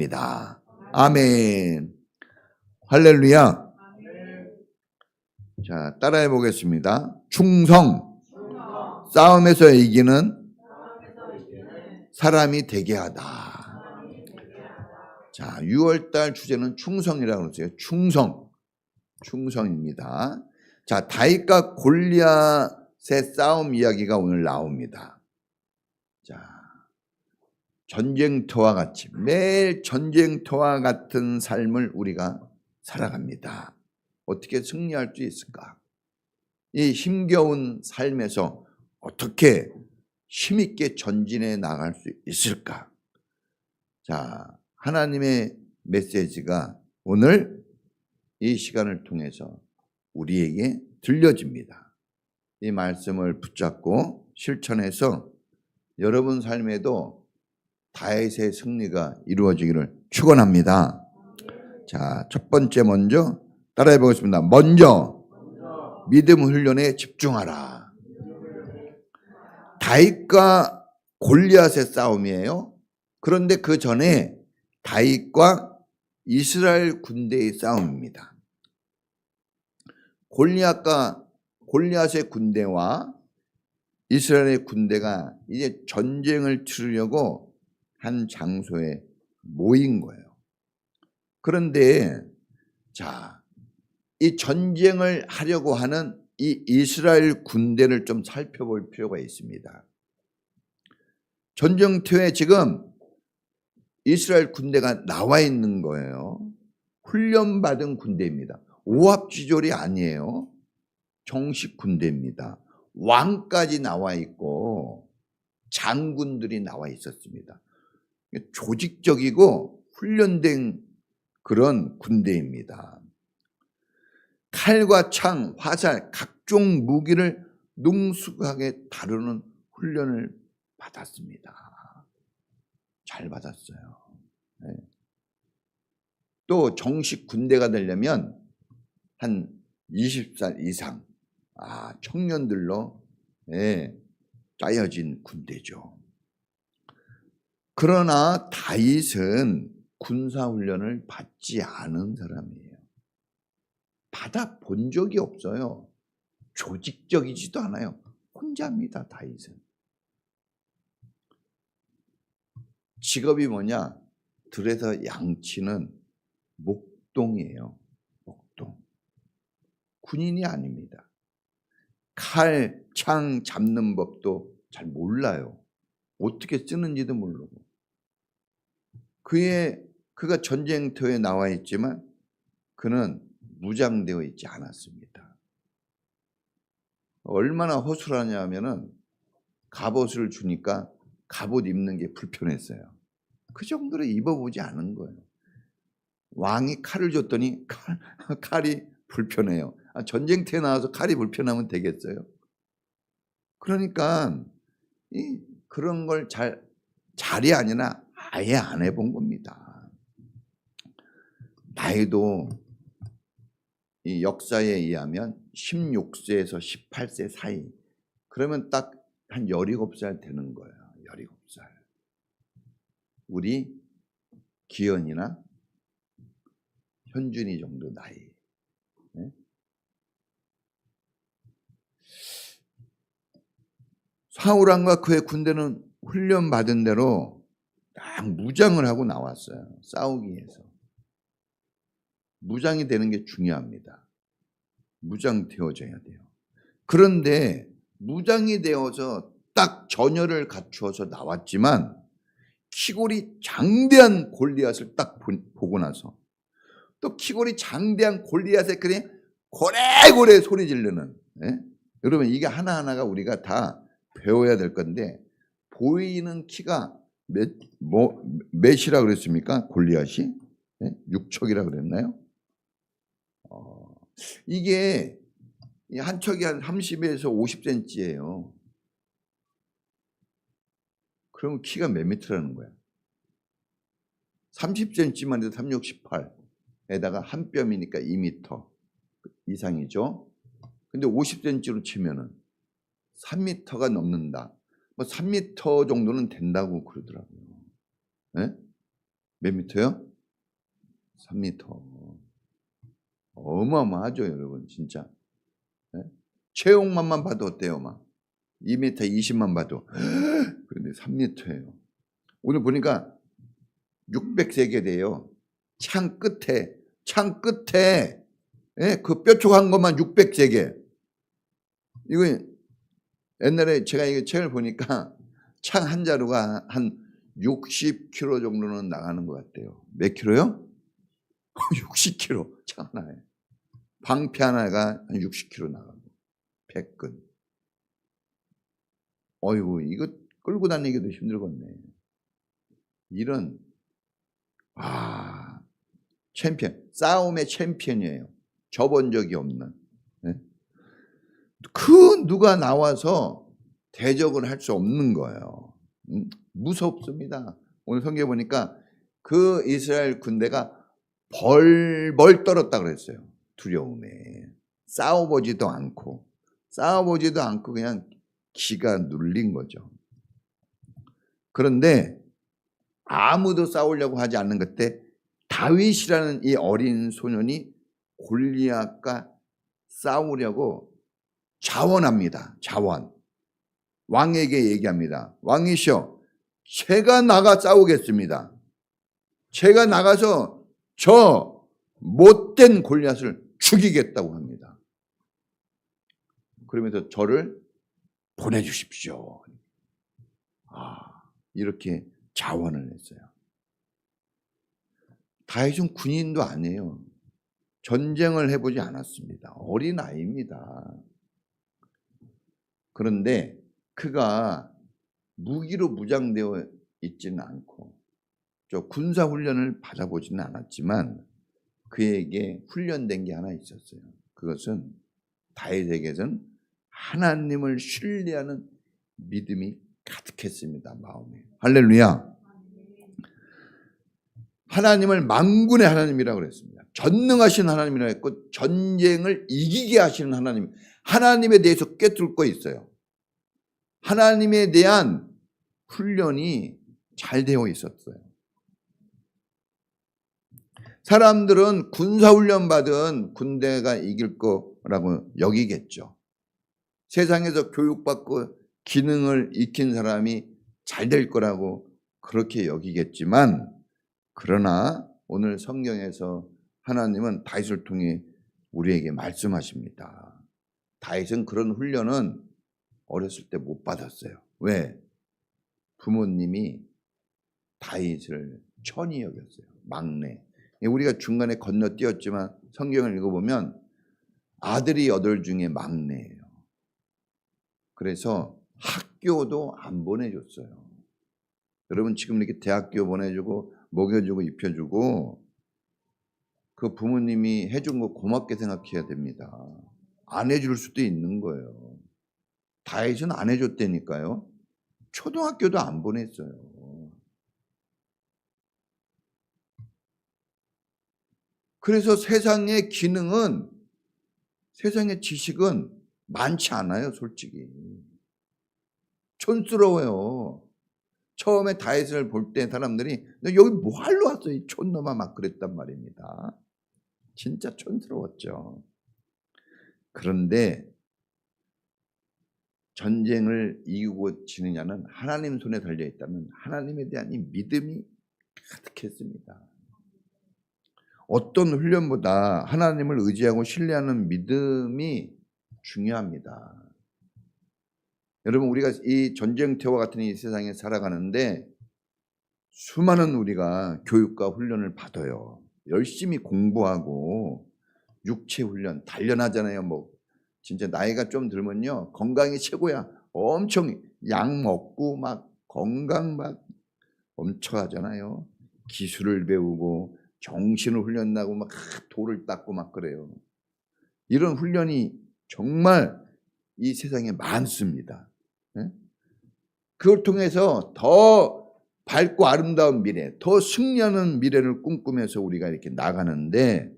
입니다. 아멘. 할렐루야. 자, 따라해 보겠습니다. 충성. 싸움에서 이기는 사람이 되게 하다. 자, 6월달 주제는 충성이라고 그러세요. 충성입니다. 자, 다윗과 골리앗의 싸움 이야기가 오늘 나옵니다. 자, 전쟁터와 같이 매일 전쟁터와 같은 삶을 우리가 살아갑니다. 어떻게 승리할 수 있을까? 이 힘겨운 삶에서 어떻게 힘있게 전진해 나갈 수 있을까? 자, 하나님의 메시지가 오늘 이 시간을 통해서 우리에게 들려집니다. 이 말씀을 붙잡고 실천해서 여러분 삶에도 다윗의 승리가 이루어지기를 축원합니다. 자, 첫 번째 먼저 따라해 보겠습니다. 먼저 믿음 훈련에 집중하라. 다윗과 골리앗의 싸움이에요. 그런데 그 전에 다윗과 이스라엘 군대의 싸움입니다. 골리앗의 군대와 이스라엘의 군대가 이제 전쟁을 치르려고 한 장소에 모인 거예요. 그런데 자, 이 전쟁을 하려고 하는 이 이스라엘 군대를 좀 살펴볼 필요가 있습니다. 전쟁터에 지금 이스라엘 군대가 나와 있는 거예요. 훈련받은 군대입니다. 오합지졸이 아니에요. 정식 군대입니다. 왕까지 나와 있고 장군들이 나와 있었습니다. 조직적이고 훈련된 그런 군대입니다. 칼과 창, 화살, 각종 무기를 능숙하게 다루는 훈련을 받았습니다. 잘 받았어요. 네. 또 정식 군대가 되려면 한 20살 이상 청년들로 짜여진 군대죠. 그러나 다윗은 군사훈련을 받지 않은 사람이에요. 받아본 적이 없어요. 조직적이지도 않아요. 혼자입니다, 다윗은. 직업이 뭐냐? 들에서 양치는 목동이에요. 목동. 군인이 아닙니다. 칼, 창 잡는 법도 잘 몰라요. 어떻게 쓰는지도 모르고. 그가 전쟁터에 나와 있지만 그는 무장되어 있지 않았습니다. 얼마나 허술하냐 하면은 갑옷을 주니까 갑옷 입는 게 불편했어요. 그 정도로 입어보지 않은 거예요. 왕이 칼을 줬더니 칼이 불편해요. 전쟁터에 나와서 칼이 불편하면 되겠어요? 그러니까 그런 걸 잘이 아니라 아예 안 해본 겁니다. 나이도 이 역사에 의하면 16세에서 18세 사이, 그러면 딱 한 17살 되는 거예요. 17살. 우리 기현이나 현준이 정도 나이. 네? 사울왕과 그의 군대는 훈련받은 대로 딱 무장을 하고 나왔어요. 싸우기 위해서. 무장이 되는 게 중요합니다. 무장되어져야 돼요. 그런데 무장이 되어서 딱 전열을 갖추어서 나왔지만 키골이 장대한 골리앗을 딱 보고 나서 또 키골이 장대한 골리앗에 그냥 고래고래 소리 지르는, 여러분 이게 하나하나가 우리가 다 배워야 될 건데, 보이는 키가 몇이라 그랬습니까? 골리앗이 6척이라 그랬나요? 이게 한 척이 한 30에서 50cm예요. 그러면 키가 몇 미터라는 거야? 30cm만 해도 3, 6, 18에다가 한 뼘이니까 2m 이상이죠. 근데 50cm로 치면은 3m가 넘는다. 뭐 3m 정도는 된다고 그러더라고요. 네? 몇 미터요? 3미터. 어마어마하죠, 여러분, 진짜. 네? 체육만만 봐도 어때요, 막 2m 20만 봐도. 그런데 3미터예요. 오늘 보니까 600세계대요. 창 끝에 예? 그 뾰족한 것만 600세계. 이거 옛날에 제가 이 책을 보니까 창 한 자루가 한 60kg 정도는 나가는 것 같아요. 몇 킬로요? 60kg 창 하나에. 방패 하나가 한 60kg 나가고 100근. 어이구, 이거 끌고 다니기도 힘들겠네. 이런 챔피언, 싸움의 챔피언이에요. 져본 적이 없는. 네? 그 누가 나와서 대적을 할 수 없는 거예요. 무섭습니다. 오늘 성경에 보니까 그 이스라엘 군대가 벌벌 떨었다 그랬어요. 두려움에. 싸워보지도 않고 그냥 기가 눌린 거죠. 그런데 아무도 싸우려고 하지 않는 그때 다윗이라는 이 어린 소년이 골리앗과 싸우려고 자원합니다. 자원. 왕에게 얘기합니다. 왕이시여, 제가 나가 싸우겠습니다. 제가 나가서 저 못된 골리앗을 죽이겠다고 합니다. 그러면서 저를 보내주십시오. 이렇게 자원을 했어요. 다윗은 군인도 아니에요. 전쟁을 해보지 않았습니다. 어린아이입니다. 그런데 그가 무기로 무장되어 있지는 않고 군사훈련을 받아보지는 않았지만 그에게 훈련된 게 하나 있었어요. 그것은 다윗에게는 하나님을 신뢰하는 믿음이 가득했습니다. 마음에. 할렐루야. 하나님을 만군의 하나님이라고 그랬습니다. 전능하신 하나님이라고 했고 전쟁을 이기게 하시는 하나님. 하나님에 대해서 꿰뚫고 있어요. 하나님에 대한 훈련이 잘 되어 있었어요. 사람들은 군사훈련 받은 군대가 이길 거라고 여기겠죠. 세상에서 교육받고 기능을 익힌 사람이 잘 될 거라고 그렇게 여기겠지만, 그러나 오늘 성경에서 하나님은 다윗을 통해 우리에게 말씀하십니다. 다윗은 그런 훈련은 어렸을 때 못 받았어요. 왜? 부모님이 다윗을 천히 여겼어요. 막내. 우리가 중간에 건너뛰었지만 성경을 읽어보면 아들이 8 중에 막내예요. 그래서 학교도 안 보내줬어요. 여러분 지금 이렇게 대학교 보내주고 먹여주고 입혀주고 그 부모님이 해준 거 고맙게 생각해야 됩니다. 안 해줄 수도 있는 거예요. 다윗은 안 해줬다니까요. 초등학교도 안 보냈어요. 그래서 세상의 기능은, 세상의 지식은 많지 않아요, 솔직히. 촌스러워요. 처음에 다윗을 볼 때 사람들이 너 여기 뭐 하러 왔어? 이 촌놈아 막 그랬단 말입니다. 진짜 촌스러웠죠. 그런데 전쟁을 이기고 지느냐는 하나님 손에 달려있다는 하나님에 대한 이 믿음이 가득했습니다. 어떤 훈련보다 하나님을 의지하고 신뢰하는 믿음이 중요합니다. 여러분 우리가 이 전쟁터와 같은 이 세상에 살아가는데 수많은 우리가 교육과 훈련을 받아요. 열심히 공부하고 육체 훈련 단련하잖아요. 뭐 진짜 나이가 좀 들면요 건강이 최고야. 엄청 약 먹고 막 건강 막 엄청 하잖아요. 기술을 배우고 정신을 훈련하고 막 돌을 닦고 막 그래요. 이런 훈련이 정말 이 세상에 많습니다. 그걸 통해서 더 밝고 아름다운 미래, 더 승리하는 미래를 꿈꾸면서 우리가 이렇게 나가는데,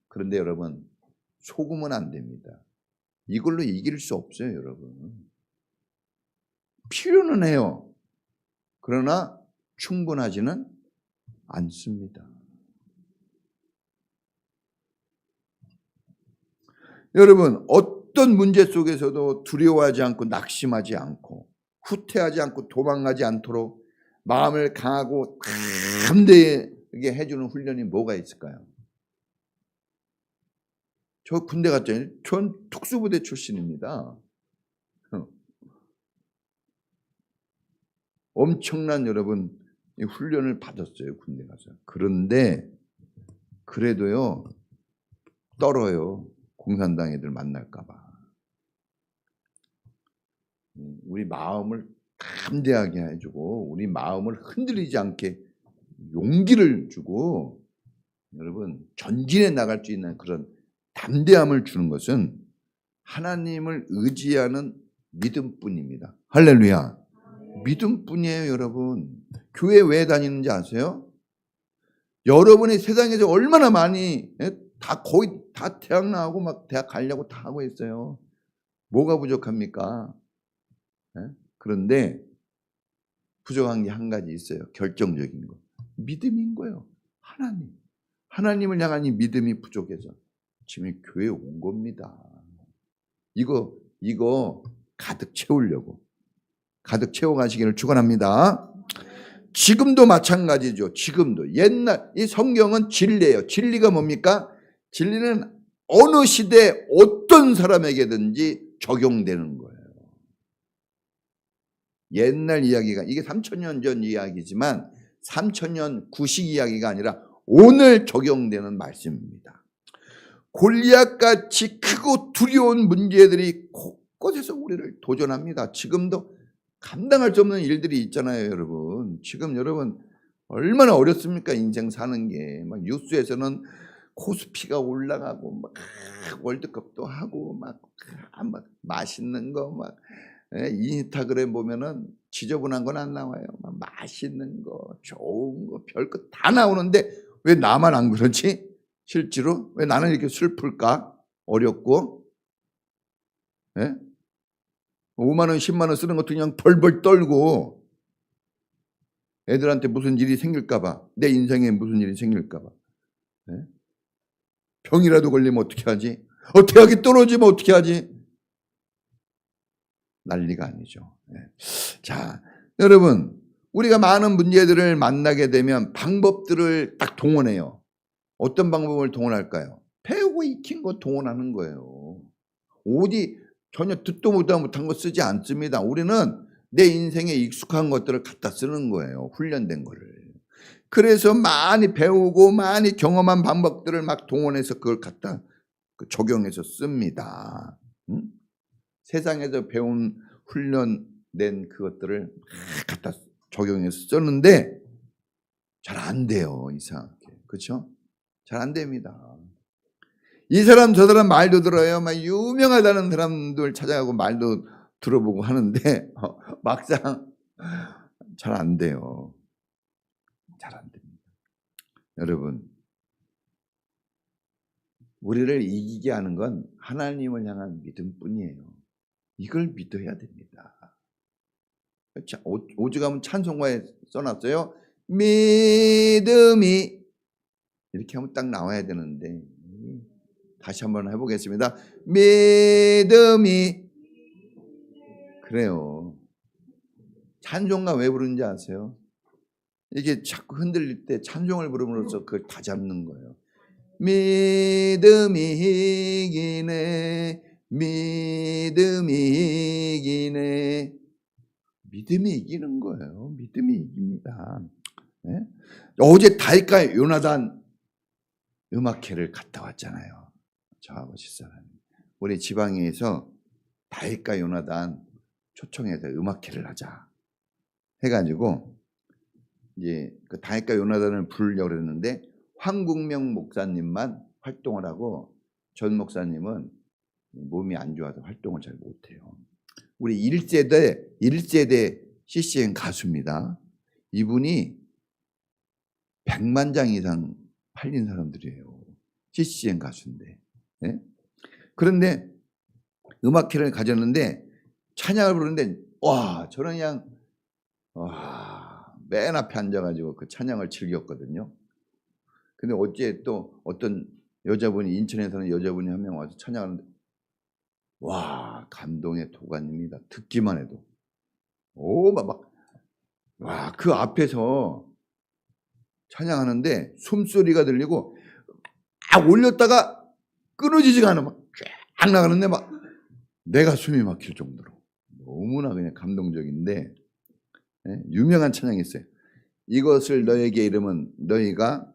그런데 여러분 속으면 안 됩니다. 이걸로 이길 수 없어요, 여러분. 필요는 해요. 그러나 충분하지는 않습니다. 여러분, 어떤 문제 속에서도 두려워하지 않고 낙심하지 않고 후퇴하지 않고 도망가지 않도록 마음을 강하고 담대하게 해주는 훈련이 뭐가 있을까요? 저 군대 갔잖아요. 전 특수부대 출신입니다. 엄청난 여러분 훈련을 받았어요. 군대 가서. 그런데 그래도요 떨어요. 공산당 애들 만날까 봐. 우리 마음을 담대하게 해주고 우리 마음을 흔들리지 않게 용기를 주고 여러분 전진해 나갈 수 있는 그런 담대함을 주는 것은 하나님을 의지하는 믿음뿐입니다. 할렐루야. 믿음뿐이에요. 여러분. 교회 왜 다니는지 아세요? 여러분이 세상에서 얼마나 많이 다 거의 다 대학 나오고 막 대학 가려고 다 하고 있어요. 뭐가 부족합니까? 그런데 부족한 게 한 가지 있어요. 결정적인 거. 믿음인 거예요. 하나님. 하나님을 향한 이 믿음이 부족해서 지금 교회에 온 겁니다. 이거 가득 채우려고. 가득 채워가시기를 축원합니다. 지금도 마찬가지죠. 지금도. 옛날 이 성경은 진리예요. 진리가 뭡니까? 진리는 어느 시대 어떤 사람에게든지 적용되는 거예요. 옛날 이야기가 이게 3000년 전 이야기지만 3000년 구식 이야기가 아니라 오늘 적용되는 말씀입니다. 골리앗같이 크고 두려운 문제들이 곳곳에서 우리를 도전합니다. 지금도 감당할 수 없는 일들이 있잖아요, 여러분. 지금 여러분 얼마나 어렵습니까? 인생 사는 게. 막 뉴스에서는 코스피가 올라가고 막 월드컵도 하고 막 맛있는 거 막 인스타그램 보면은 지저분한 건 안 나와요. 막 맛있는 거, 좋은 거, 별거 다 나오는데 왜 나만 안 그러지? 실제로 왜 나는 이렇게 슬플까? 어렵고, 5만 원, 10만 원 쓰는 것도 그냥 벌벌 떨고 애들한테 무슨 일이 생길까봐, 내 인생에 무슨 일이 생길까봐, 병이라도 걸리면 어떻게 하지? 대학이 떨어지면 어떻게 하지? 난리가 아니죠. 자, 여러분, 우리가 많은 문제들을 만나게 되면 방법들을 딱 동원해요. 어떤 방법을 동원할까요? 배우고 익힌 거 동원하는 거예요. 어디 전혀 듣도 못한 거 쓰지 않습니다. 우리는 내 인생에 익숙한 것들을 갖다 쓰는 거예요. 훈련된 거를. 그래서 많이 배우고 많이 경험한 방법들을 막 동원해서 그걸 갖다 적용해서 씁니다. 세상에서 배운 훈련된 그것들을 막 갖다 적용해서 썼는데 잘 안 돼요. 이상하게. 그렇죠? 잘 안 됩니다. 이 사람 저 사람 말도 들어요. 막 유명하다는 사람들 찾아가고 말도 들어보고 하는데 막상 잘 안 돼요. 잘 안 됩니다. 여러분, 우리를 이기게 하는 건 하나님을 향한 믿음뿐이에요. 이걸 믿어야 됩니다. 오죽하면 찬송가에 써놨어요. 믿음이 이렇게 하면 딱 나와야 되는데 다시 한번 해보겠습니다. 믿음이 그래요. 찬송가 왜 부르는지 아세요? 이게 자꾸 흔들릴 때 찬송을 부름으로써 그걸 다 잡는 거예요. 믿음이 이기네, 믿음이 이기네. 믿음이 이기는 거예요. 믿음이 이깁니다. 네? 어제 다윗과 요나단 음악회를 갔다 왔잖아요. 저하고 집사람이. 우리 지방에서 다윗과 요나단 초청해서 음악회를 하자 해가지고 이제 그 다윗과 요나단을 부르려고 했는데 황국명 목사님만 활동을 하고 전 목사님은 몸이 안 좋아서 활동을 잘 못해요. 우리 1세대 CCM 가수입니다. 이분이 100만 장 이상 팔린 사람들이에요. CCM 가수인데. 네? 그런데 음악회를 가졌는데 찬양을 부르는데 와 저는 그냥 와 맨 앞에 앉아가지고 그 찬양을 즐겼거든요. 근데 어제 또 어떤 여자분이, 인천에서는 여자분이 한 명 와서 찬양하는데 와, 감동의 도가니입니다. 듣기만 해도. 와, 그 앞에서 찬양하는데 숨소리가 들리고 올렸다가 끊어지지가 않아. 쫙 나가는데 막 내가 숨이 막힐 정도로 너무나 그냥 감동적인데, 유명한 찬양이 있어요. 이것을 너에게 이르면 너희가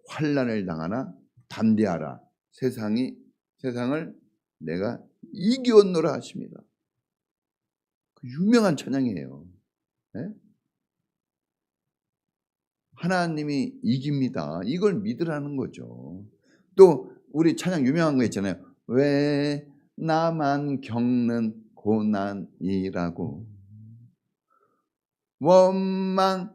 환난을 당하나 담대하라. 세상을 내가 이기었노라 하십니다. 그 유명한 찬양이에요. 하나님이 이깁니다. 이걸 믿으라는 거죠. 또 우리 찬양 유명한 거 있잖아요. 왜 나만 겪는 고난이라고 원망하지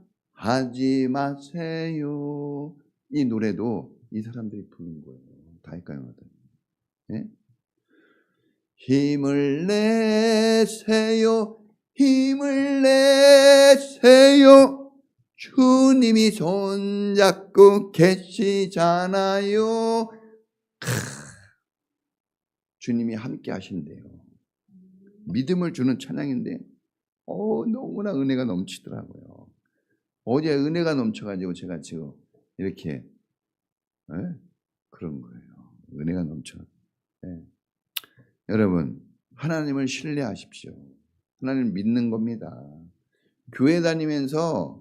마세요. 이 노래도 이 사람들이 부른 거예요. 다윗가요들. 힘을 내세요. 힘을 내세요. 주님이 손잡고 계시잖아요. 주님이 함께 하신대요. 믿음을 주는 찬양인데 너무나 은혜가 넘치더라고요. 어제 은혜가 넘쳐가지고 제가 지금 이렇게 그런 거예요. 은혜가 넘쳐. 여러분, 하나님을 신뢰하십시오. 하나님을 믿는 겁니다. 교회 다니면서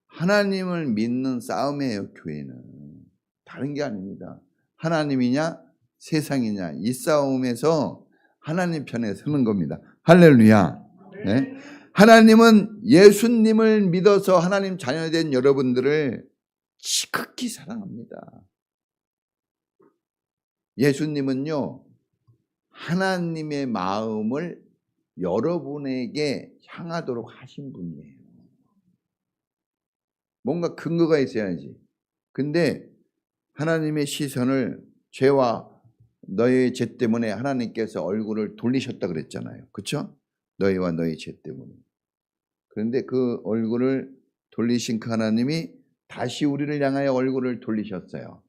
하나님을 믿는 싸움이에요. 교회는 다른 게 아닙니다. 하나님이냐 세상이냐 이 싸움에서 하나님 편에 서는 겁니다. 할렐루야. 하나님은 예수님을 믿어서 하나님 자녀된 여러분들을 지극히 사랑합니다. 예수님은요, 하나님의 마음을 여러분에게 향하도록 하신 분이에요. 뭔가 근거가 있어야지. 근데 하나님의 시선을 죄와 너희의 죄 때문에 하나님께서 얼굴을 돌리셨다 그랬잖아요. 그렇죠? 너희와 너희 죄 때문에. 그런데 그 얼굴을 돌리신 그 하나님이 다시 우리를 향하여 얼굴을 돌리셨어요.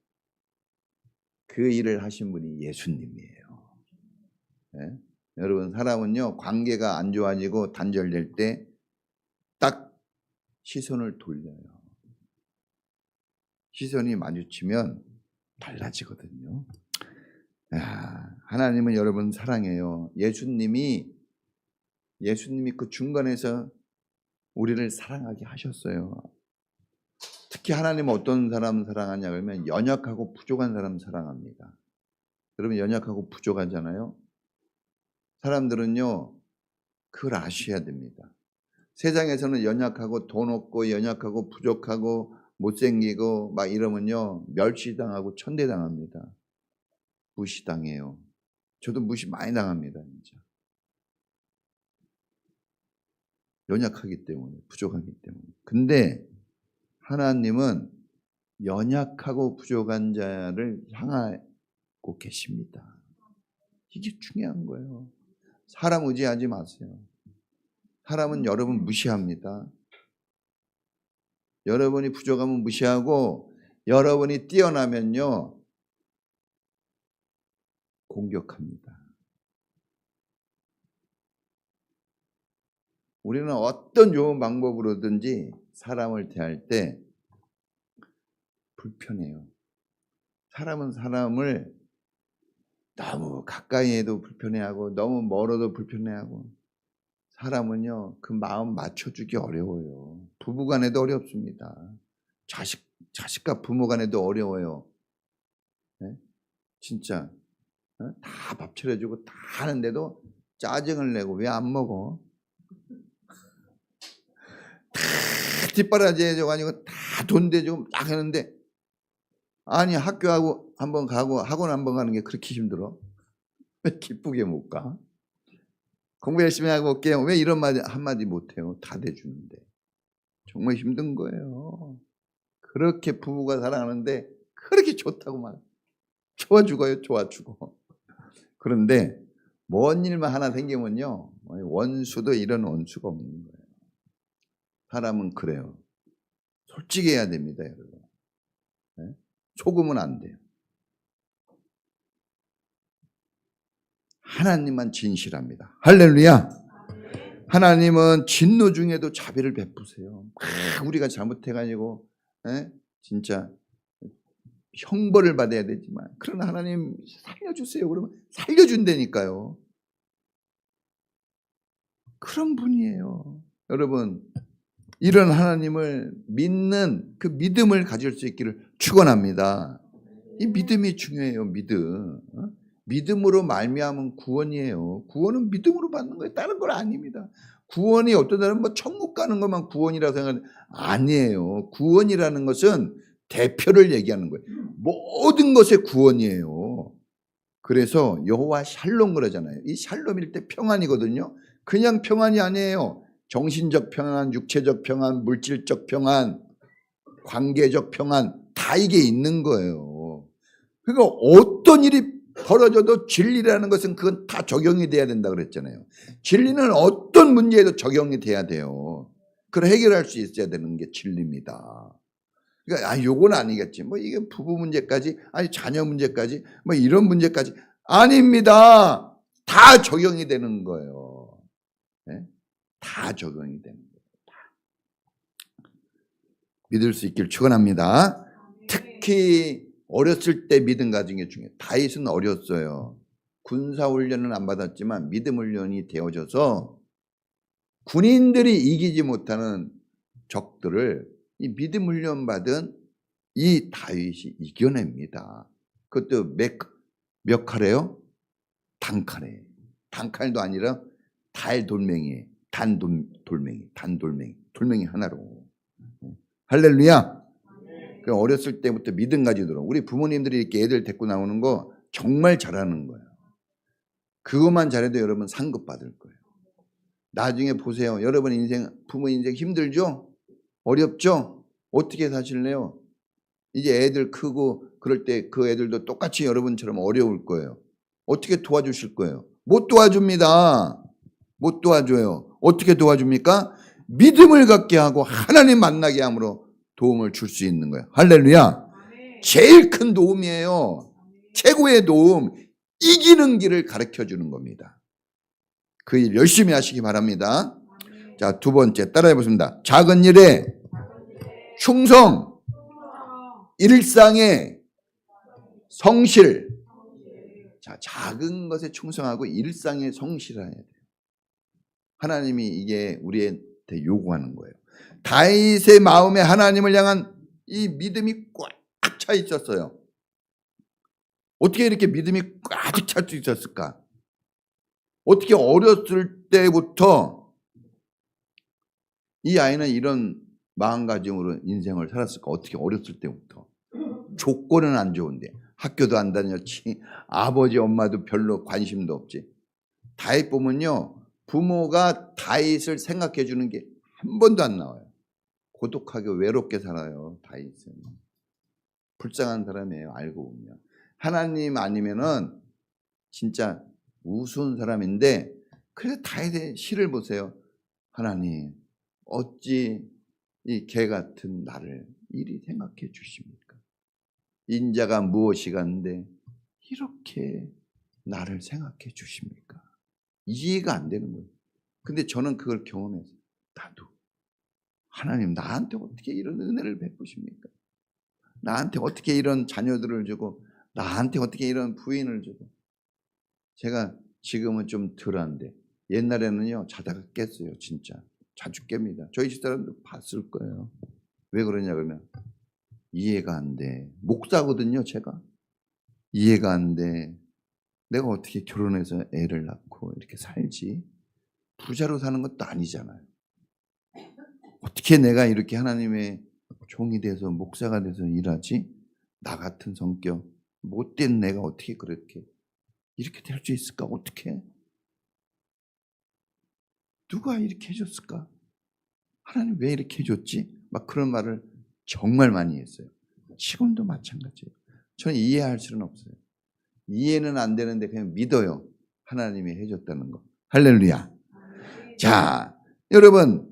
그 일을 하신 분이 예수님이에요. 여러분, 사람은요, 관계가 안 좋아지고 단절될 때 딱 시선을 돌려요. 시선이 마주치면 달라지거든요. 하나님은 여러분 사랑해요. 예수님이 그 중간에서 우리를 사랑하게 하셨어요. 특히 하나님은 어떤 사람 사랑하냐 그러면 연약하고 부족한 사람 사랑합니다. 여러분, 연약하고 부족하잖아요. 사람들은요, 그걸 아셔야 됩니다. 세상에서는 연약하고 돈 없고 연약하고 부족하고 못생기고 막 이러면요, 멸시당하고 천대당합니다. 무시당해요. 저도 무시 많이 당합니다. 진짜. 연약하기 때문에, 부족하기 때문에. 근데 하나님은 연약하고 부족한 자를 향하고 계십니다. 이게 중요한 거예요. 사람 의지하지 마세요. 사람은 여러분 무시합니다. 여러분이 부족하면 무시하고 여러분이 뛰어나면요, 공격합니다. 우리는 어떤 좋은 방법으로든지 사람을 대할 때 불편해요. 사람은 사람을 너무 가까이 해도 불편해하고 너무 멀어도 불편해하고, 사람은요, 그 마음 맞춰주기 어려워요. 부부 간에도 어렵습니다. 자식과 부모 간에도 어려워요. 진짜 다 밥 차려주고 다 하는데도 짜증을 내고 왜 안 먹어? 다 뒷바라지 해줘가지고 다 돈 대주고 딱 하는데, 아니 학교하고 한번 가고 학원 한번 가는 게 그렇게 힘들어? 왜 기쁘게 못 가? 공부 열심히 하고 올게요. 왜 이런 말 한마디 못해요? 다 대주는데. 정말 힘든 거예요. 그렇게 부부가 사랑하는데 그렇게 좋다고 막 좋아 죽어요. 좋아 죽어. 그런데 뭔 일만 하나 생기면요, 원수도 이런 원수가 없는 거예요. 사람은 그래요. 솔직해야 됩니다, 여러분. 네? 속으면 안 돼요. 하나님만 진실합니다. 할렐루야. 하나님은 진노 중에도 자비를 베푸세요. 우리가 잘못해가지고 진짜 형벌을 받아야 되지만 그러나 하나님 살려주세요. 그러면 살려준다니까요. 그런 분이에요. 여러분, 이런 하나님을 믿는 그 믿음을 가질 수 있기를 축원합니다. 이 믿음이 중요해요. 믿음. 믿음으로 말미암은 구원이에요. 구원은 믿음으로 받는 거예요. 다른 건 아닙니다. 구원이 어떤 사람은 뭐 천국 가는 것만 구원이라고 생각하는 아니에요. 구원이라는 것은 대표를 얘기하는 거예요. 모든 것의 구원이에요. 그래서 여호와 샬롬 그러잖아요. 이 샬롬일 때 평안이거든요. 그냥 평안이 아니에요. 정신적 평안, 육체적 평안, 물질적 평안, 관계적 평안 다 이게 있는 거예요. 그러니까 어떤 일이 벌어져도 진리라는 것은 그건 다 적용이 돼야 된다 그랬잖아요. 진리는 어떤 문제에도 적용이 돼야 돼요. 그걸 해결할 수 있어야 되는 게 진리입니다. 그러니까 요건 아니겠지. 뭐 이게 부부 문제까지, 아니 자녀 문제까지, 뭐 이런 문제까지 아닙니다. 다 적용이 되는 거예요. 네? 다 적용이 되는 거예요. 다. 믿을 수 있길 축원합니다. 특히 어렸을 때 믿음 가진 게 중요해요. 다윗은 어렸어요. 군사훈련은 안 받았지만 믿음 훈련이 되어져서 군인들이 이기지 못하는 적들을 이 믿음 훈련 받은 이 다윗이 이겨냅니다. 그것도 몇 칼에요? 단칼에. 단칼도 아니라 달돌멩이에. 돌멩이 하나로. 할렐루야. 어렸을 때부터 믿음 가지도록 우리 부모님들이 이렇게 애들 데리고 나오는 거 정말 잘하는 거예요. 그것만 잘해도 여러분 상급 받을 거예요. 나중에 보세요. 여러분 인생, 부모 인생 힘들죠? 어렵죠? 어떻게 사실래요? 이제 애들 크고 그럴 때 그 애들도 똑같이 여러분처럼 어려울 거예요. 어떻게 도와주실 거예요? 못 도와줍니다. 못 도와줘요. 어떻게 도와줍니까? 믿음을 갖게 하고 하나님 만나게 함으로 도움을 줄 수 있는 거예요. 할렐루야. 제일 큰 도움이에요. 최고의 도움. 이기는 길을 가르쳐 주는 겁니다. 그 일 열심히 하시기 바랍니다. 자, 두 번째 따라해 보겠습니다. 작은 일에 충성, 일상의 성실. 자, 작은 것에 충성하고 일상에 성실해야 돼요. 하나님이 이게 우리한테 요구하는 거예요. 다윗의 마음에 하나님을 향한 이 믿음이 꽉 차 있었어요. 어떻게 이렇게 믿음이 꽉 찰 수 있었을까? 어떻게 어렸을 때부터 이 아이는 이런 마음가짐으로 인생을 살았을까? 어떻게 어렸을 때부터. 조건은 안 좋은데 학교도 안 다녔지, 아버지 엄마도 별로 관심도 없지. 다윗 보면요, 부모가 다윗을 생각해 주는 게 한 번도 안 나와요. 고독하게 외롭게 살아요. 다윗은 불쌍한 사람이에요. 알고 보면 하나님 아니면은 진짜 우스운 사람인데, 그래서 다윗의 시를 보세요. 하나님 어찌 이 개 같은 나를 이리 생각해 주십니까? 인자가 무엇이간데 이렇게 나를 생각해 주십니까? 이해가 안 되는 거예요. 근데 저는 그걸 경험했어요. 나도 하나님 나한테 어떻게 이런 은혜를 베푸십니까? 나한테 어떻게 이런 자녀들을 주고, 나한테 어떻게 이런 부인을 주고. 제가 지금은 좀 덜한데 옛날에는요 자다가 깼어요. 진짜 자주 깹니다. 저희 집사람도 봤을 거예요. 왜 그러냐 그러면 이해가 안 돼. 목사거든요. 제가 이해가 안 돼. 내가 어떻게 결혼해서 애를 낳고 이렇게 살지? 부자로 사는 것도 아니잖아요. 어떻게 내가 이렇게 하나님의 종이 돼서 목사가 돼서 일하지? 나 같은 성격 못된 내가 어떻게 그렇게 이렇게 될 수 있을까? 어떻게? 누가 이렇게 해줬을까? 하나님 왜 이렇게 해줬지? 막 그런 말을 정말 많이 했어요. 지금도 마찬가지예요. 저는 이해할 수는 없어요. 이해는 안 되는데 그냥 믿어요. 하나님이 해줬다는 거. 할렐루야. 자, 여러분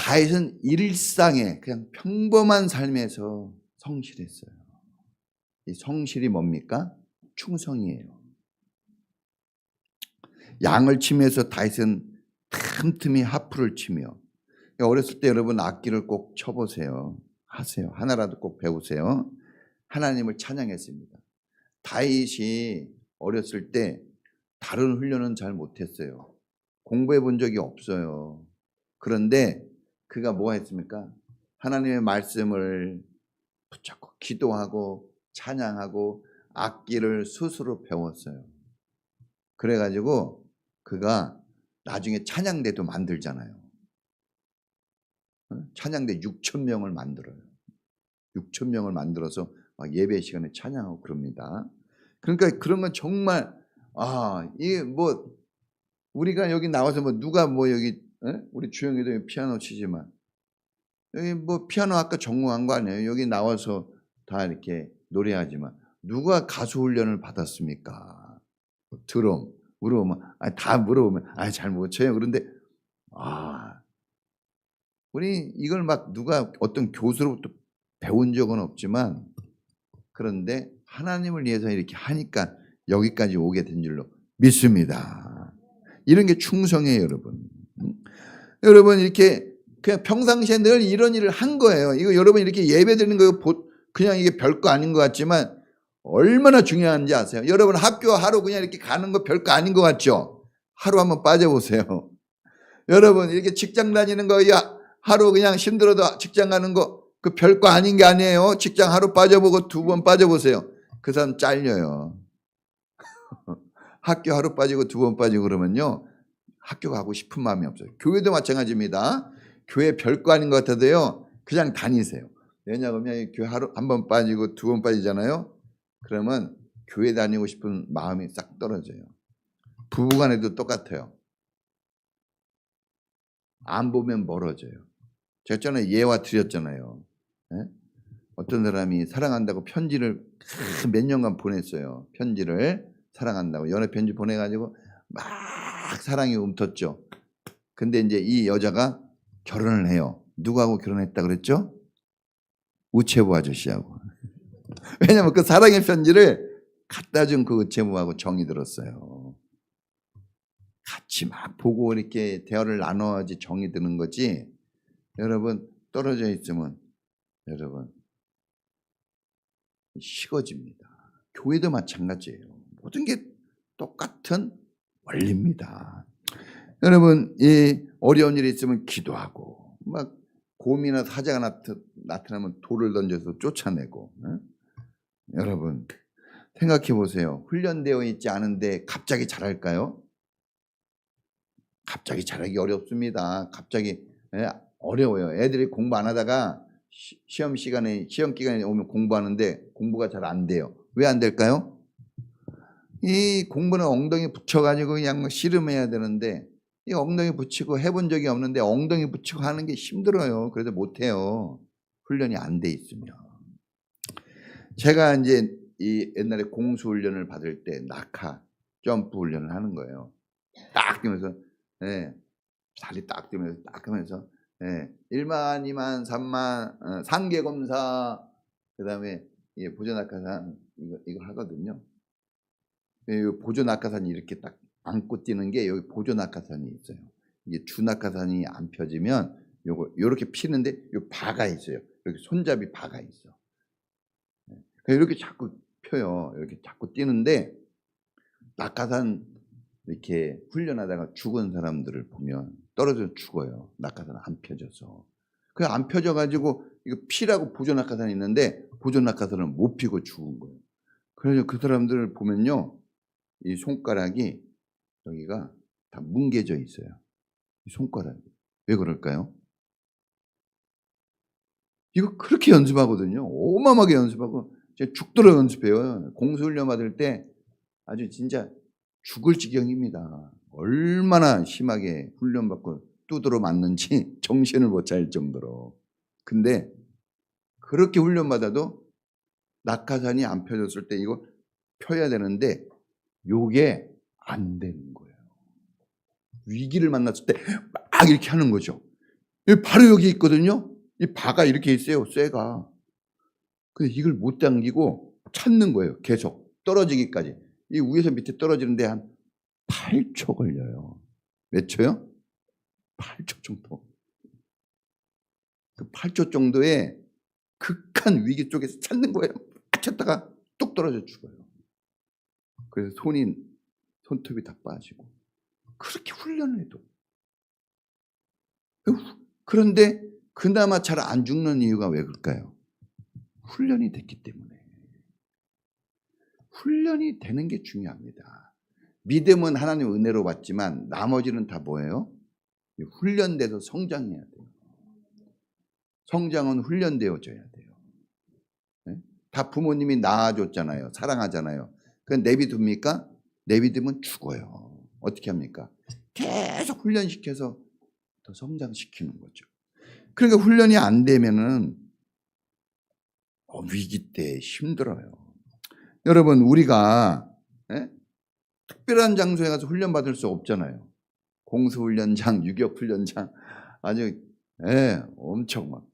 다윗은 일상에 그냥 평범한 삶에서 성실했어요. 이 성실이 뭡니까? 충성이에요. 양을 치면서 다윗은 틈틈이 하프를 치며, 어렸을 때 여러분 악기를 꼭 쳐보세요. 하세요. 하나라도 꼭 배우세요. 하나님을 찬양했습니다. 다윗이 어렸을 때 다른 훈련은 잘 못했어요. 공부해 본 적이 없어요. 그런데 그가 뭐 했습니까? 하나님의 말씀을 붙잡고 기도하고 찬양하고 악기를 스스로 배웠어요. 그래가지고 그가 나중에 찬양대도 만들잖아요. 찬양대 6,000명을 만들어요. 6,000명을 만들어서 막 예배 시간에 찬양하고 그럽니다. 그러니까 그런 건 정말 이게 뭐 우리가 여기 나와서 뭐 누가 뭐 여기 우리 주영이도 피아노 치지만 여기 뭐 피아노 아까 전공한 거 아니에요? 여기 나와서 다 이렇게 노래하지만 누가 가수 훈련을 받았습니까? 드럼 물어보면 다 물어보면 잘 못 쳐요. 그런데 우리 이걸 막 누가 어떤 교수로부터 배운 적은 없지만 그런데 하나님을 위해서 이렇게 하니까 여기까지 오게 된 줄로 믿습니다. 이런 게 충성이에요, 여러분. 여러분 이렇게 그냥 평상시에 늘 이런 일을 한 거예요. 이거 여러분 이렇게 예배 드리는 거 그냥 이게 별거 아닌 것 같지만 얼마나 중요한지 아세요? 여러분 학교 하루 그냥 이렇게 가는 거 별거 아닌 것 같죠? 하루 한번 빠져보세요. 여러분 이렇게 직장 다니는 거 하루 그냥 힘들어도 직장 가는 거 그 별거 아닌 게 아니에요. 직장 하루 빠져보고 2번 빠져보세요. 그 사람 잘려요. 학교 하루 빠지고 2번 빠지고 그러면요. 학교 가고 싶은 마음이 없어요. 교회도 마찬가지입니다. 교회 별거 아닌 것 같아도요. 그냥 다니세요. 왜냐하면 교회 하루 1번 빠지고 2번 빠지잖아요. 그러면 교회 다니고 싶은 마음이 싹 떨어져요. 부부간에도 똑같아요. 안 보면 멀어져요. 제가 전에 예화 드렸잖아요. 어떤 사람이 사랑한다고 편지를 몇 년간 보냈어요. 편지를 사랑한다고 연애 편지 보내가지고 막 사랑이 움텄죠. 근데 이제 이 여자가 결혼을 해요. 누구하고 결혼했다 그랬죠? 우체부 아저씨하고. 왜냐면 그 사랑의 편지를 갖다 준 그 우체부하고 정이 들었어요. 같이 막 보고 이렇게 대화를 나눠야지 정이 드는 거지. 여러분 떨어져 있으면 여러분 식어집니다. 교회도 마찬가지예요. 모든 게 똑같은 원리입니다. 여러분 이 어려운 일이 있으면 기도하고 막 곰이나 사자가 나타나면 돌을 던져서 쫓아내고 여러분 생각해 보세요. 훈련되어 있지 않은데 갑자기 잘할까요? 갑자기 잘하기 어렵습니다. 갑자기 어려워요. 애들이 공부 안 하다가 시험 기간에 오면 공부하는데 공부가 잘 안 돼요. 왜 안 될까요? 이 공부는 엉덩이 붙여가지고 그냥 씨름해야 되는데 이 엉덩이 붙이고 해본 적이 없는데 엉덩이 붙이고 하는 게 힘들어요. 그래서 못해요. 훈련이 안 돼 있으면. 제가 이제 이 옛날에 공수 훈련을 받을 때 낙하 점프 훈련을 하는 거예요. 딱 뛰면서 다리 딱 뛰면서 딱 하면서 1만, 2만, 3만 상계 검사 그다음에 보조 낙하산 이거 하거든요. 보조 낙하산이 이렇게 딱 안고 뛰는 게 여기 보조 낙하산이 있어요. 이게 주 낙하산이 안 펴지면 요렇게 피는데 요 바가 있어요. 이렇게 손잡이 바가 있어. 이렇게 자꾸 펴요. 이렇게 자꾸 뛰는데 낙하산 이렇게 훈련하다가 죽은 사람들을 보면 떨어져 죽어요. 낙하산 안 펴져서. 그 안 펴져 가지고 이거 피라고 보조 낙하산이 있는데 보조 낙하산을 못 피고 죽은 거예요. 그래서 그 사람들을 보면요. 이 손가락이 여기가 다 뭉개져 있어요. 이 손가락이. 왜 그럴까요? 이거 그렇게 연습하거든요. 어마어마하게 연습하고 제가 죽도록 연습해요. 공수훈련 받을 때 아주 진짜 죽을 지경입니다. 얼마나 심하게 훈련받고 두드러 맞는지 정신을 못 차릴 정도로. 근데 그렇게 훈련받아도 낙하산이 안 펴졌을 때 이거 펴야 되는데 요게 안 되는 거예요. 위기를 만났을 때 막 이렇게 하는 거죠. 바로 여기 있거든요. 이 바가 이렇게 있어요, 쇠가. 근데 이걸 못 당기고 찾는 거예요, 계속. 떨어지기까지. 이 위에서 밑에 떨어지는데 한 8초 걸려요. 몇 초요? 8초 정도. 그 8초 정도의 극한 위기 쪽에서 찾는 거예요. 찾다가 뚝 떨어져 죽어요. 그래서 손톱이 다 빠지고. 그렇게 훈련을 해도. 그런데 그나마 잘 안 죽는 이유가 왜 그럴까요? 훈련이 됐기 때문에. 훈련이 되는 게 중요합니다. 믿음은 하나님 은혜로 받지만 나머지는 다 뭐예요? 훈련돼서 성장해야 돼요. 성장은 훈련되어져야 돼요. 네? 다 부모님이 낳아줬잖아요. 사랑하잖아요. 그건 내비둡니까? 내비두면 죽어요. 어떻게 합니까? 계속 훈련시켜서 더 성장시키는 거죠. 그러니까 훈련이 안 되면은 위기 때 힘들어요. 여러분, 우리가 특별한 장소에 가서 훈련 받을 수 없잖아요. 공수훈련장, 유격훈련장, 아주 엄청 막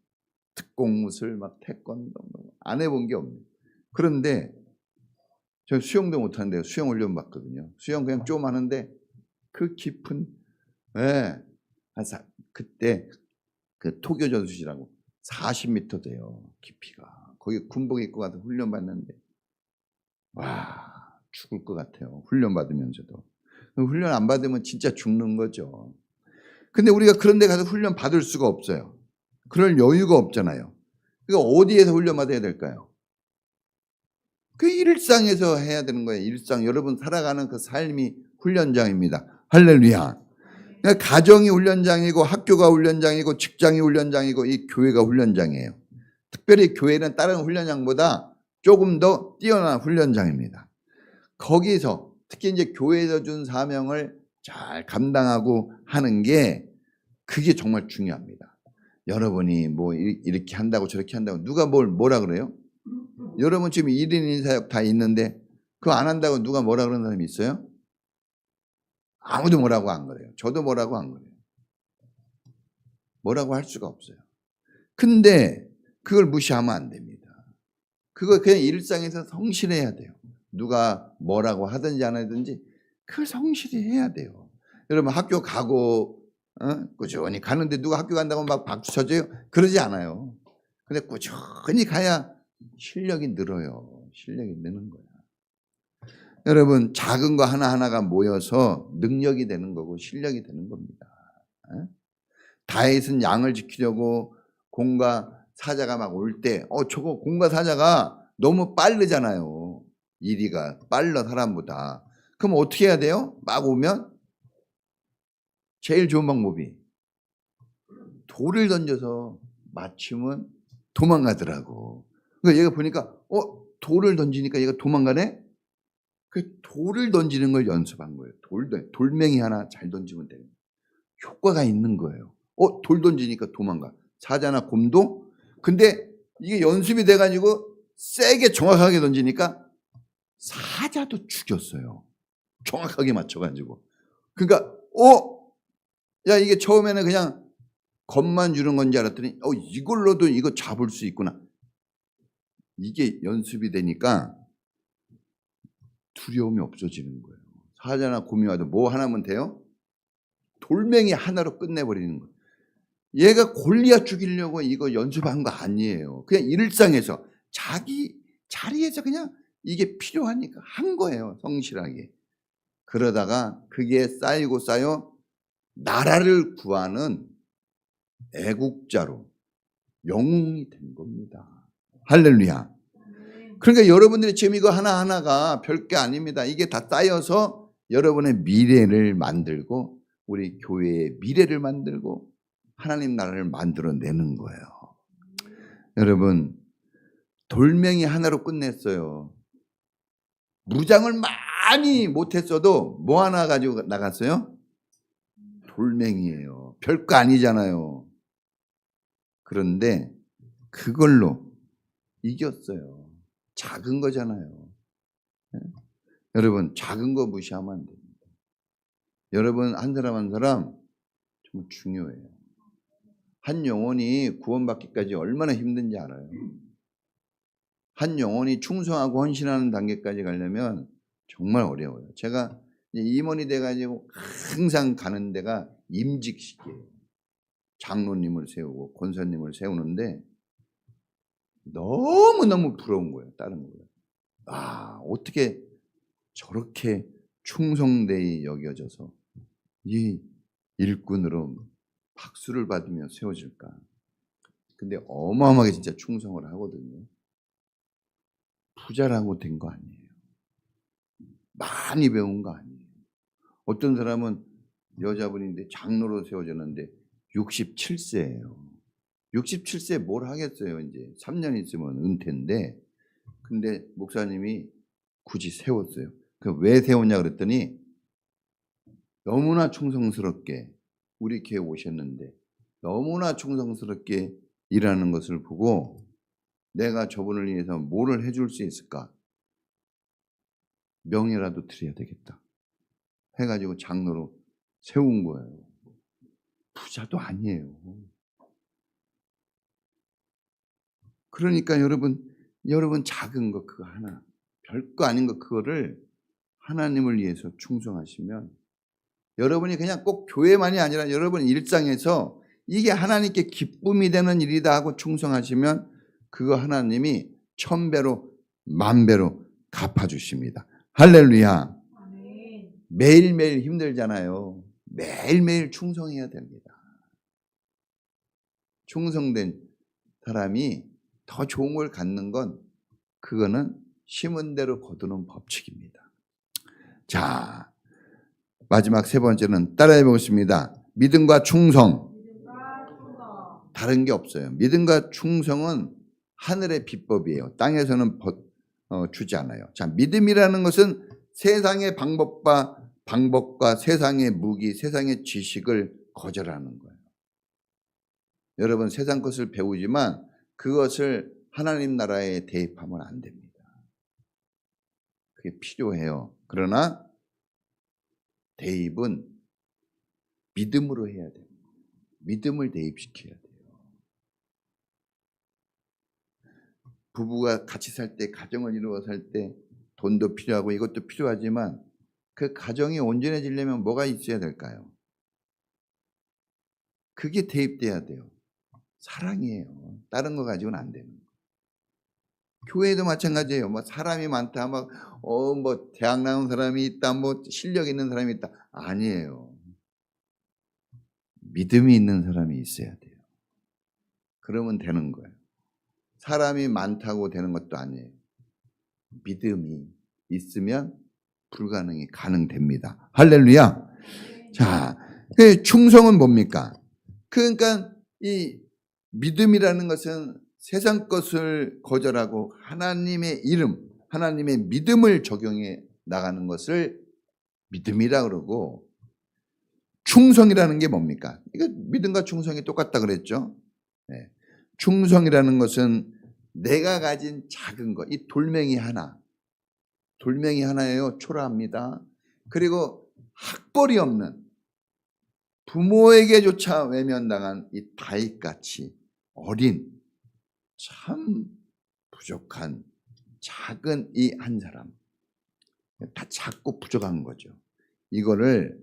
특공무술, 막 태권도 안 해본 게 없네요. 그런데 저 수영도 못하는데 수영 훈련 받거든요. 수영 그냥 좀 하는데 그 깊은 그때 그 토교 전수시라고 40m 돼요, 깊이가. 거기 군복 입고 가서 훈련 받는데 와, 죽을 것 같아요. 훈련 받으면서도. 훈련 안 받으면 진짜 죽는 거죠. 근데 우리가 그런 데 가서 훈련 받을 수가 없어요. 그럴 여유가 없잖아요. 그러니까 어디에서 훈련 받아야 될까요? 그 일상에서 해야 되는 거예요. 일상. 여러분 살아가는 그 삶이 훈련장입니다. 할렐루야. 그러니까 가정이 훈련장이고 학교가 훈련장이고 직장이 훈련장이고 이 교회가 훈련장이에요. 특별히 교회는 다른 훈련장보다 조금 더 뛰어난 훈련장입니다. 거기서 특히 이제 교회에서 준 사명을 잘 감당하고 하는 게 그게 정말 중요합니다. 여러분이 뭐 이렇게 한다고 저렇게 한다고 누가 뭐라 그래요? 여러분 지금 1인 1사역 다 있는데 그거 안 한다고 누가 뭐라 그러는 사람이 있어요? 아무도 뭐라고 안 그래요. 저도 뭐라고 안 그래요. 뭐라고 할 수가 없어요. 근데 그걸 무시하면 안 됩니다. 그거 그냥 일상에서 성실해야 돼요. 누가 뭐라고 하든지 안 하든지 그 성실히 해야 돼요. 여러분 학교 가고 꾸준히 가는데 누가 학교 간다고 막 박수 쳐줘요? 그러지 않아요. 근데 꾸준히 가야 실력이 늘어요. 실력이 느는 거야. 여러분 작은 거 하나하나가 모여서 능력이 되는 거고 실력이 되는 겁니다. 다윗은 양을 지키려고 공과 사자가 막 올 때 저거 공과 사자가 너무 빠르잖아요. 이리가 빨라 사람보다. 그럼 어떻게 해야 돼요? 막 오면 제일 좋은 방법이 돌을 던져서 맞추면 도망가더라고. 그러니까 얘가 보니까 돌을 던지니까 얘가 도망가네? 그 돌을 던지는 걸 연습한 거예요. 돌멩이 하나 잘 던지면 돼요. 효과가 있는 거예요. 돌 던지니까 도망가. 사자나 곰도. 근데 이게 연습이 돼가지고 세게 정확하게 던지니까 사자도 죽였어요. 정확하게 맞춰가지고. 그러니까 야 이게 처음에는 그냥 겁만 주는 건지 알았더니 이걸로도 이거 잡을 수 있구나. 이게 연습이 되니까 두려움이 없어지는 거예요. 사자나 곰이 와도 뭐 하나면 돼요? 돌멩이 하나로 끝내버리는 거예요. 얘가 골리앗 죽이려고 이거 연습한 거 아니에요. 그냥 일상에서 자기 자리에서 그냥 이게 필요하니까 한 거예요. 성실하게. 그러다가 그게 쌓이고 쌓여 나라를 구하는 애국자로 영웅이 된 겁니다. 할렐루야. 그러니까 여러분들이 지금 이거 하나하나가 별게 아닙니다. 이게 다 쌓여서 여러분의 미래를 만들고 우리 교회의 미래를 만들고 하나님 나라를 만들어내는 거예요. 여러분 돌멩이 하나로 끝냈어요. 무장을 많이 못했어도 뭐 하나 가지고 나갔어요? 돌멩이에요. 별거 아니잖아요. 그런데 그걸로 이겼어요. 작은 거잖아요. 여러분 작은 거 무시하면 안 됩니다. 여러분 한 사람 한 사람 정말 중요해요. 한 영혼이 구원받기까지 얼마나 힘든지 알아요. 한 영혼이 충성하고 헌신하는 단계까지 가려면 정말 어려워요. 제가 임원이 돼가지고 항상 가는 데가 임직식이에요. 장로님을 세우고 권사님을 세우는데 너무너무 부러운 거예요. 다른 거예요. 아, 어떻게 저렇게 충성되이 여겨져서 이 일꾼으로 박수를 받으며 세워질까. 근데 어마어마하게 진짜 충성을 하거든요. 부자라고 된 거 아니에요. 많이 배운 거 아니에요. 어떤 사람은 여자분인데 장로로 세워졌는데 67세예요. 67세 뭘 하겠어요. 이제 3년 있으면 은퇴인데 근데 목사님이 굳이 세웠어요. 왜 세웠냐 그랬더니 너무나 충성스럽게 우리 교회 오셨는데 너무나 충성스럽게 일하는 것을 보고 내가 저분을 위해서 뭐를 해줄 수 있을까? 명예라도 드려야 되겠다. 해가지고 장로로 세운 거예요. 부자도 아니에요. 그러니까 여러분 작은 거 그거 하나, 별거 아닌 거 그거를 하나님을 위해서 충성하시면 여러분이 그냥 꼭 교회만이 아니라 여러분 일상에서 이게 하나님께 기쁨이 되는 일이다 하고 충성하시면 그거 하나님이 1000배로 10,000배로 갚아주십니다. 할렐루야. 매일매일 힘들잖아요. 매일매일 충성해야 됩니다. 충성된 사람이 더 좋은 걸 갖는 건 그거는 심은 대로 거두는 법칙입니다. 자, 마지막 세 번째는 따라해 보겠습니다. 믿음과 충성. 다른 게 없어요. 믿음과 충성은 하늘의 비법이에요. 땅에서는 주지 않아요. 자, 믿음이라는 것은 세상의 방법과 세상의 무기, 세상의 지식을 거절하는 거예요. 여러분 세상 것을 배우지만 그것을 하나님 나라에 대입하면 안 됩니다. 그게 필요해요. 그러나 대입은 믿음으로 해야 돼요. 믿음을 대입시켜야 돼요. 부부가 같이 살 때, 가정을 이루어 살 때 돈도 필요하고 이것도 필요하지만 그 가정이 온전해지려면 뭐가 있어야 될까요? 그게 대입돼야 돼요. 사랑이에요. 다른 거 가지고는 안 되는 거예요. 교회도 마찬가지예요. 뭐 사람이 많다, 뭐 대학 나온 사람이 있다, 뭐 실력 있는 사람이 있다. 아니에요. 믿음이 있는 사람이 있어야 돼요. 그러면 되는 거예요. 사람이 많다고 되는 것도 아니에요. 믿음이 있으면 불가능이 가능됩니다. 할렐루야. 자, 충성은 뭡니까? 그러니까 이 믿음이라는 것은 세상 것을 거절하고 하나님의 이름, 하나님의 믿음을 적용해 나가는 것을 믿음이라 그러고, 충성이라는 게 뭡니까? 이거 믿음과 충성이 똑같다 그랬죠. 네. 충성이라는 것은 내가 가진 작은 것, 이 돌멩이 하나예요. 초라합니다. 그리고 학벌이 없는 부모에게조차 외면당한 이 다윗같이 어린 참 부족한 작은 이 한 사람, 다 작고 부족한 거죠. 이거를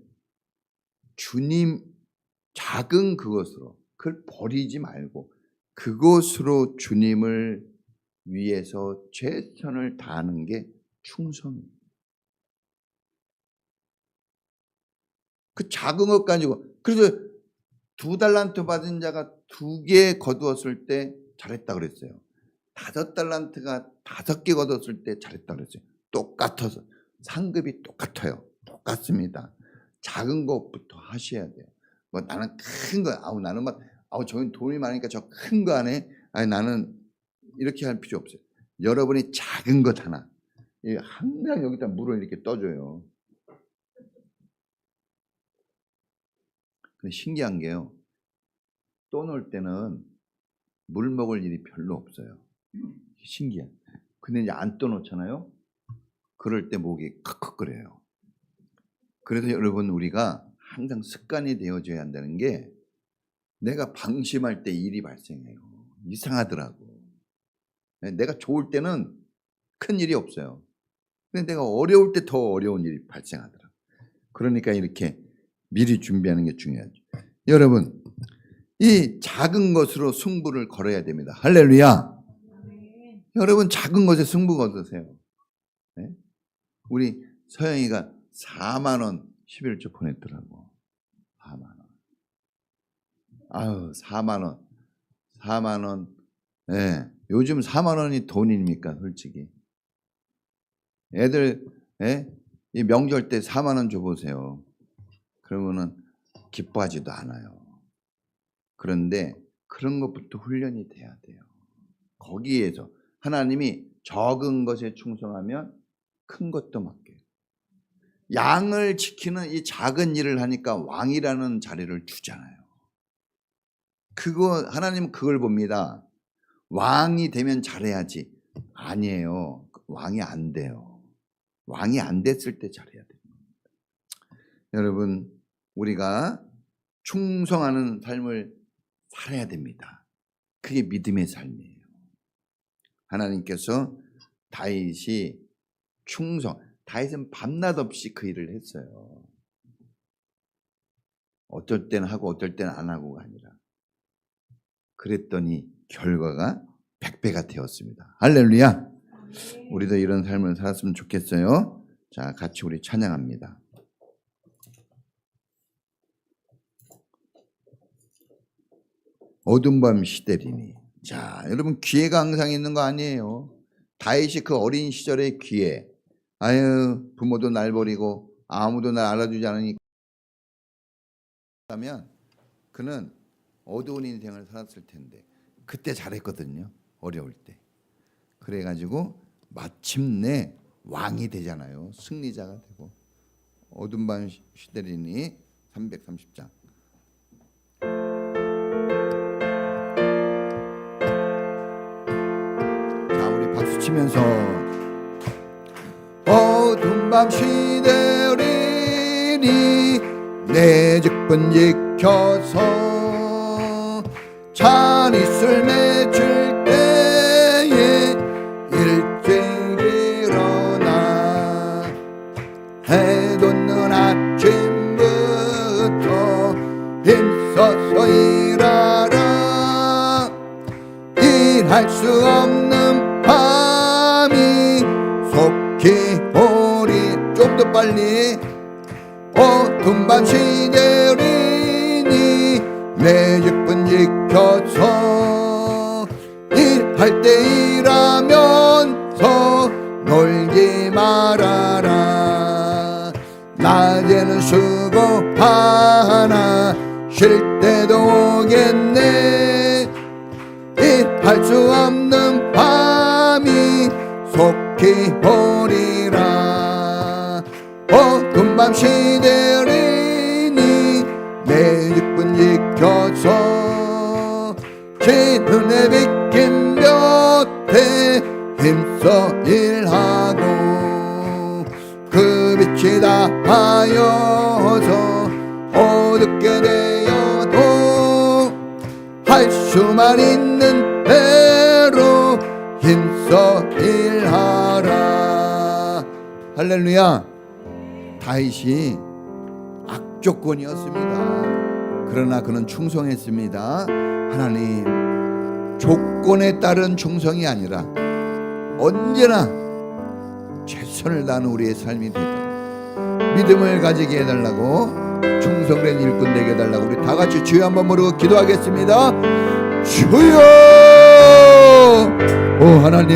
주님 작은 그것으로, 그걸 버리지 말고 그것으로 주님을 위해서 최선을 다하는 게 충성입니다. 그 작은 것 가지고, 그래서 2달란트 받은 자가 2개 거두었을 때 잘했다 그랬어요. 5달란트가 5개 거두었을 때 잘했다 그랬어요. 똑같아서 상급이 똑같아요. 똑같습니다. 작은 것부터 하셔야 돼요. 뭐 나는 큰 거, 나는 저기 돈이 많으니까 저 큰 거 안 해. 아니 나는 이렇게 할 필요 없어요. 여러분이 작은 것 하나, 항상 여기다 물을 이렇게 떠줘요. 근데 신기한 게요. 떠놓을 때는 물 먹을 일이 별로 없어요. 신기해. 근데 이제 안 떠놓잖아요. 그럴 때 목이 컥컥거려요. 그래서 여러분 우리가 항상 습관이 되어져야 한다는 게 내가 방심할 때 일이 발생해요. 이상하더라고. 내가 좋을 때는 큰 일이 없어요. 근데 내가 어려울 때 더 어려운 일이 발생하더라고. 그러니까 이렇게 미리 준비하는 게 중요하죠. 여러분, 이 작은 것으로 승부를 걸어야 됩니다. 할렐루야. 여러분, 작은 것에 승부 거두세요. 네? 우리 서영이가 4만 원 11조 보냈더라고. 4만 원. 아유, 4만 원. 4만 원. 예. 요즘 4만 원이 돈입니까, 솔직히. 애들, 예? 이 명절 때 4만 원 줘보세요. 그러면은 기뻐하지도 않아요. 그런데 그런 것부터 훈련이 돼야 돼요. 거기에서 하나님이 적은 것에 충성하면 큰 것도 맡겨요. 양을 지키는 이 작은 일을 하니까 왕이라는 자리를 주잖아요. 하나님은 그걸 봅니다. 왕이 되면 잘해야지. 아니에요. 왕이 안 돼요. 왕이 안 됐을 때 잘해야 됩니다. 여러분, 우리가 충성하는 삶을 살아야 됩니다. 그게 믿음의 삶이에요. 하나님께서 다윗이 다윗은 밤낮 없이 그 일을 했어요. 어떨 때는 하고 어떨 때는 안 하고가 아니라. 그랬더니 결과가 100배가 되었습니다. 할렐루야. 우리도 이런 삶을 살았으면 좋겠어요. 자, 같이 우리 찬양합니다. 어두운 밤 시대리니. 자, 여러분, 기회가 항상 있는 거 아니에요. 다윗이 그 어린 시절의 기회. 아유, 부모도 날 버리고 아무도 날 알아주지 않으니까 하면 그는 어두운 인생을 살았을 텐데 그때 잘했거든요. 어려울 때. 그래가지고 마침내 왕이 되잖아요. 승리자가 되고. 어두운 밤 시대리니 330장. 자, 우리 박수 치면서 어두운 밤 시대리니 내 직분 지켜서 찬 이슬 맺을 때에 일찍 일어나 해 돋는 아침부터 힘써서 일하라. 일할 수 없는 밤이 속히 오리. 좀 더 빨리. 어두운 밤 시대리니 내 직분 지켜서 일할 때 일하면서 놀지 말아라. 낮에는 수고하나 쉴 때도 오겠네. 일할 수 없는 밤이 속히 오리라. 어두운 밤 시대리니 내 직분 지켜서 지는 해 비킨 곁에 힘써 일하고 그 빛이 다하여서 어둡게 되어도 할 수만 있는 대로 힘써 일하라. 할렐루야. 다윗이 악조건이었습니다. 그러나 그는 충성했습니다. 하나님, 조건에 따른 충성이 아니라 언제나 최선을 다하는 우리의 삶이 되도록 믿음을 가지게 해달라고, 충성된 일꾼 되게 해달라고 우리 다 같이 주여 한번 부르고 기도하겠습니다. 주여! 오 하나님,